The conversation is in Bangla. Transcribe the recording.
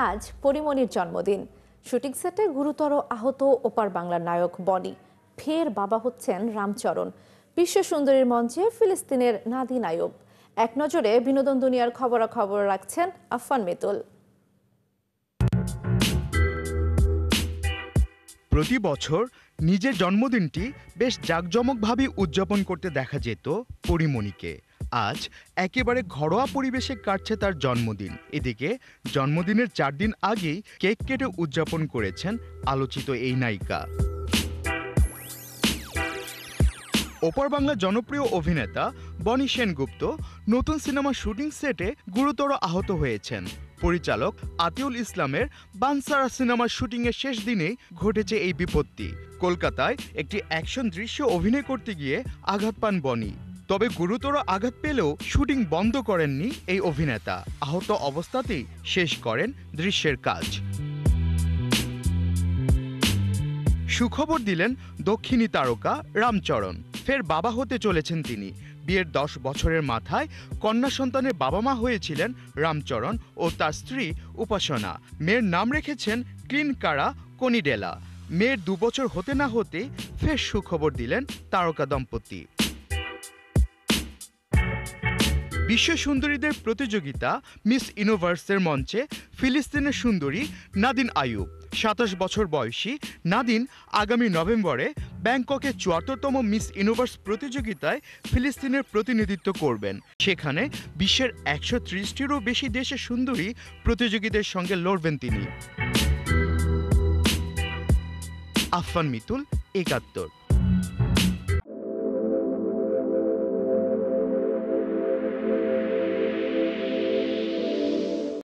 আজ পরিমণির জন্মদিন। শুটিং সেটে গুরুতর আহত ওপার বাংলার নায়ক বনি। ফের বাবা হচ্ছেন রামচরণ। বিশ্ব সুন্দরীর মঞ্চে ফিলিস্তিনের নাদিন আইয়ুব। এক নজরে বিনোদন দুনিয়ার খবরাখবর রাখছেন আফফান মিতুল। প্রতি বছর নিজের জন্মদিনটি বেশ জাঁকজমকভাবে উদযাপন করতে দেখা যেত পরিমণিকে। আজ একেবারে ঘরোয়া পরিবেশে কাটছে তার জন্মদিন। এদিকে জন্মদিনের 4 দিন আগেই কেক কেটে উদযাপন করেছেন আলোচিত এই নায়িকা। ওপার বাংলার জনপ্রিয় অভিনেতা বনি সেনগুপ্ত নতুন সিনেমার শুটিং সেটে গুরুতর আহত হয়েছেন। পরিচালক আতিউল ইসলামের বানসারা সিনেমার শুটিংয়ের শেষ দিনেই ঘটেছে এই বিপত্তি। কলকাতায় একটি অ্যাকশন দৃশ্য অভিনয় করতে গিয়ে আঘাত পান বনি। তবে গুরুতর আঘাত পেলেও শুটিং বন্ধ করেননি এই অভিনেতা। আহত অবস্থাতেই শেষ করেন দৃশ্যের কাজ। সুখবর দিলেন দক্ষিণী তারকা রামচরণ। ফের বাবা হতে চলেছেন তিনি। বিয়ের 10 বছরের মাথায় কন্যা সন্তানের বাবা মা হয়েছিলেন রামচরণ ও তার স্ত্রী উপাসনা। মেয়ের নাম রেখেছেন ক্লিনকারা কনিডেলা। মেয়ের 2 বছর হতে না হতে ফের সুখবর দিলেন তারকা দম্পতি। বিশ্ব সুন্দরীদের প্রতিযোগিতা মিস ইউনিভার্সের মঞ্চে ফিলিস্তিনের সুন্দরী নাদিন আইয়ুব। 27 বছর বয়সী নাদিন আগামী নভেম্বরে ব্যাংককে 74তম মিস ইউনিভার্স প্রতিযোগিতায় ফিলিস্তিনের প্রতিনিধিত্ব করবেন। সেখানে বিশ্বের 130টিরও বেশি দেশের সুন্দরী প্রতিযোগীদের সঙ্গে লড়বেন তিনি। আফফান মিতুল, 71।